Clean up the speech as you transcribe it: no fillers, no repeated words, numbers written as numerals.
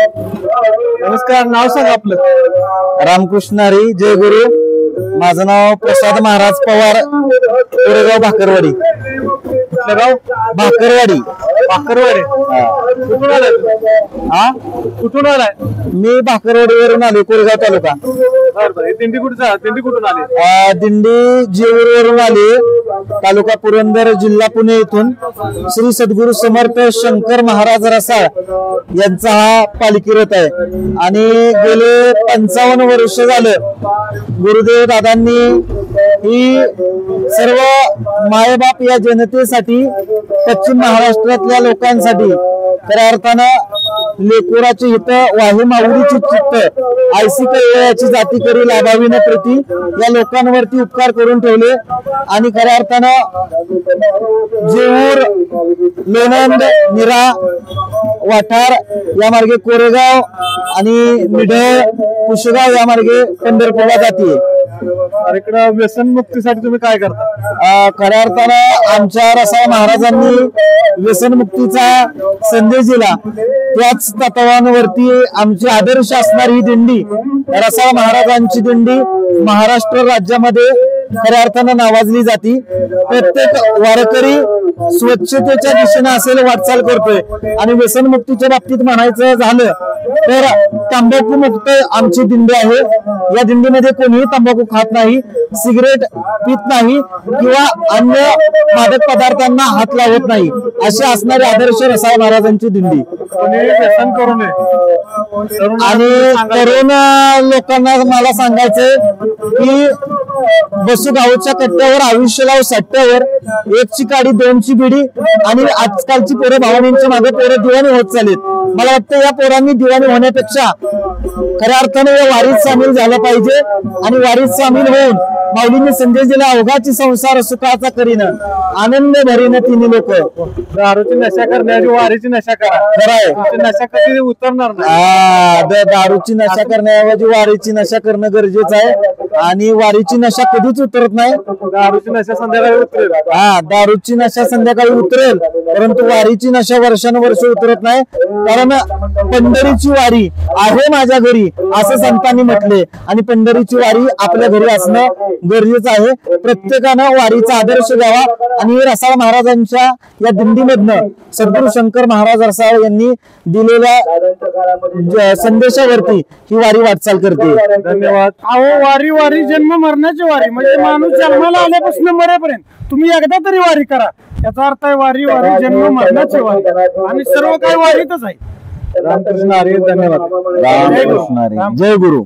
नमस्कार, नाव सांगा आपलं. रामकृष्ण हरी, जय गुरु. माझं नाव प्रसाद महाराज पवार, कोरेगाव भाकरवाडी. कुठलं गाव? भाकरवाडी. भाकरवाडी. कुठून आलाय? हा, कुठून आलाय? मी भाकरवाडीवरून आलो, कोरेगाव तालुका. बरं. दिंडी कुठून आली? दिंडी जेऊरवरून आली, तालुका पुरंदर, जिल्हा पुणे. इथून श्री सद्गुरु समर्थ शंकर महाराज रसाळ यांचा हा पालखी रथ आहे. आणि गेले 55 वर्ष झालं गुरुदेव दादांनी ही सर्व मायबाप या जनतेसाठी, पश्चिम महाराष्ट्रातल्या लोकांसाठी खऱ्या अर्थानं लेकुराची हित वाही माऊलीची चित्त आयसी कैवळ्याची जाती करी लाभाविन प्रती या लोकांवरती उपकार करून ठेवले. आणि खऱ्या अर्थानं जेऊर, लोणंद, निरा, वाठार या मार्गे कोरेगाव आणि मिढळ, कुशगाव या मार्गे पंढरपूरला जाते. इकडे व्यसन मुक्तीसाठी तुम्ही काय करता? खऱ्या अर्थानं आमच्या रसाळ महाराजांनी व्यसन मुक्तीचा संदेश दिला. त्याच तत्वांवरती आमची आदर्श असणारी ही दिंडी, रसाळ महाराजांची दिंडी, महाराष्ट्र राज्यामध्ये खऱ्या अर्थानं नावाजली जाती. प्रत्येक वारकरी स्वच्छतेच्या दिशेने असेल वाटचाल करतोय. आणि व्यसन मुक्तीच्या बाबतीत म्हणायचं झालं तर तंबाखू मुक्त आमची दिंडी आहे. या दिंडीमध्ये कोणीही तंबाखू खात नाही, सिगरेट पित नाही किंवा अन्य मादक पदार्थांना हात लावत नाही, अशी असणारी आदर्श रसाळ महाराजांची दिंडी. व्यसन करू नये. आणि तरुण लोकांना मला सांगायचंय की बसूगावच्या कट्ट्यावर आयुष्य लाव सट्ट्यावर, एकची काडी दोनची बिडी. आणि आजकालची पोरं भावनींच्या मागे पोरं दिवाणी होत चालेत. मला वाटतं या पोरांनी दिवाणी होण्यापेक्षा खऱ्या अर्थाने या वारीत सामील झालं पाहिजे. आणि वारीत सामील होऊन माऊलींनी संदेश दिला, अवघाची संसार सुखाचा करीन, आनंद भरीन तिन्ही लोक. दारूची नशा करण्याची वारीची नशा करा. खरं आहे, नशा कधी उतरणार नाही. दारूची नशा करण्याऐवजी वारीची नशा करणं गरजेचं आहे. आणि वारीची नशा कधीच उतरत नाही. दारूची नशा संध्याकाळी उतरेल. दारूची नशा संध्याकाळी उतरेल, परंतु वारीची नशा वर्षानुवर्ष उतरत नाही. कारण पंढरीची वारी आहे माझ्या घरी असं संतांनी म्हटले. आणि पंढरीची वारी आपल्या घरी असणं गरजेचं आहे. प्रत्येकानं वारीचा आदर्श घ्यावा. आणि रसाळ महाराजांच्या या दिंडीमधनं सद्गुरु शंकर महाराज रसाळ यांनी दिलेल्या संदेशावरती ही वारी वाटचाल करते. धन्यवाद. वारी वारी जन्म मरणाची वारी, म्हणजे माणूस जन्माला आल्यापासून मरेपर्यंत तुम्ही एकदा तरी वारी करा. याचा अर्थ आहे वारी वारी जन्म मरणाची वारी. आणि सर्व काही वारीतच आहे. रामकृष्ण हरी. धन्यवाद. रामकृष्ण हरी, जय गुरु.